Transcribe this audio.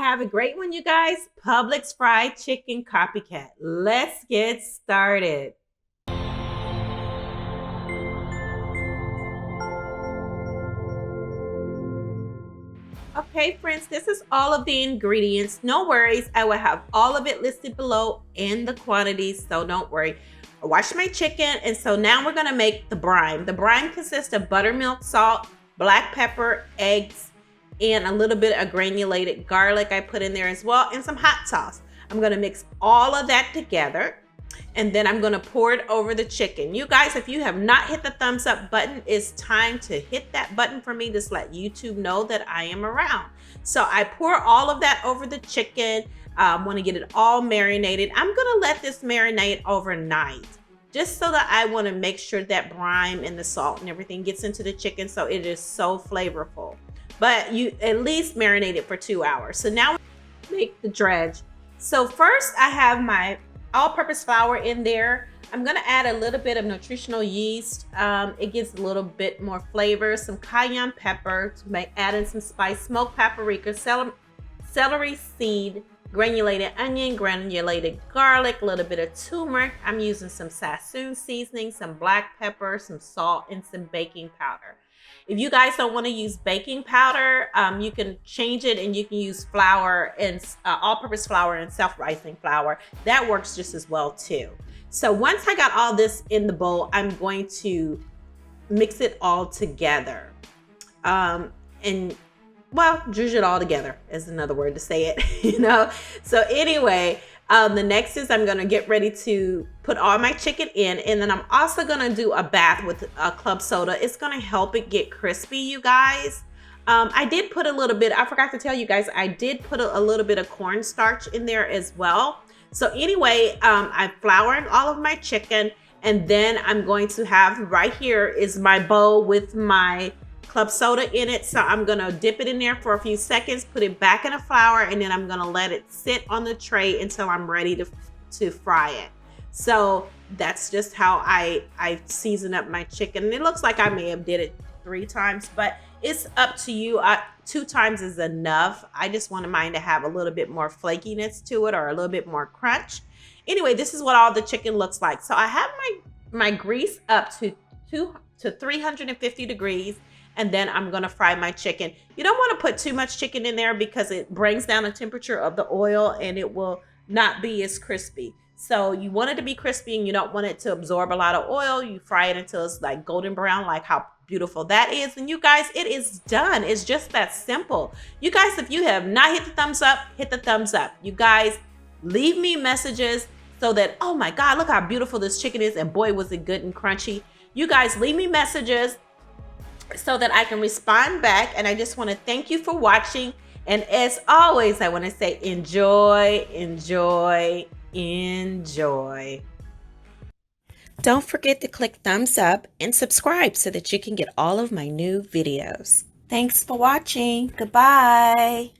have a great one, you guys. Publix fried chicken copycat. Let's get started. Okay, friends, this is all of the ingredients. No worries, I will have all of it listed below in the quantities, so don't worry. I washed my chicken, and so now we're gonna make the brine. The brine consists of buttermilk, salt, black pepper, eggs, and a little bit of granulated garlic I put in there as well, and some hot sauce. I'm gonna mix all of that together, and then I'm gonna pour it over the chicken. You guys, if you have not hit the thumbs up button, it's time to hit that button for me to let YouTube know that I am around. So I pour all of that over the chicken. I wanna get it all marinated. I'm gonna let this marinate overnight, just so that I wanna make sure that brine and the salt and everything gets into the chicken so it is so flavorful. But you at least marinate it for 2 hours. So now we make the dredge. So first I have my all-purpose flour in there. I'm gonna add a little bit of nutritional yeast. It gives a little bit more flavor. Some cayenne pepper to add in some spice, smoked paprika, celery seed, granulated onion, granulated garlic, a little bit of turmeric. I'm using some sazon seasoning, some black pepper, some salt, and some baking powder. If you guys don't want to use baking powder, you can change it and you can use flour and all-purpose flour and self-rising flour. That works just as well too. So once I got all this in the bowl, I'm going to mix it all together. Well, dredge it all together is another word to say it, you know? So anyway, the next is I'm gonna get ready to put all my chicken in, and then I'm also gonna do a bath with club soda. It's gonna help it get crispy, you guys. I did put a little bit, I forgot to tell you guys, I did put a little bit of cornstarch in there as well. So anyway, I'm flouring all of my chicken, and then I'm going to have, right here is my bowl with my club soda in it. So I'm gonna dip it in there for a few seconds, put it back in the flour, and then I'm gonna let it sit on the tray until I'm ready to fry it. So that's just how I season up my chicken. And it looks like I may have did it 3 times, but it's up to you. 2 times is enough. I just want mine to have a little bit more flakiness to it, or a little bit more crunch. Anyway, this is what all the chicken looks like. So I have my grease up to 350 degrees. And then I'm gonna fry my chicken. You don't wanna put too much chicken in there because it brings down the temperature of the oil and it will not be as crispy. So you want it to be crispy and you don't want it to absorb a lot of oil. You fry it until it's like golden brown, like how beautiful that is. And you guys, it is done. It's just that simple. You guys, if you have not hit the thumbs up, hit the thumbs up. You guys, leave me messages so that, oh my God, look how beautiful this chicken is. And boy, was it good and crunchy. You guys, leave me messages so that I can respond back. And I just want to thank you for watching. And as always, I want to say enjoy, enjoy, enjoy. Don't forget to click thumbs up and subscribe so that you can get all of my new videos. Thanks for watching. Goodbye.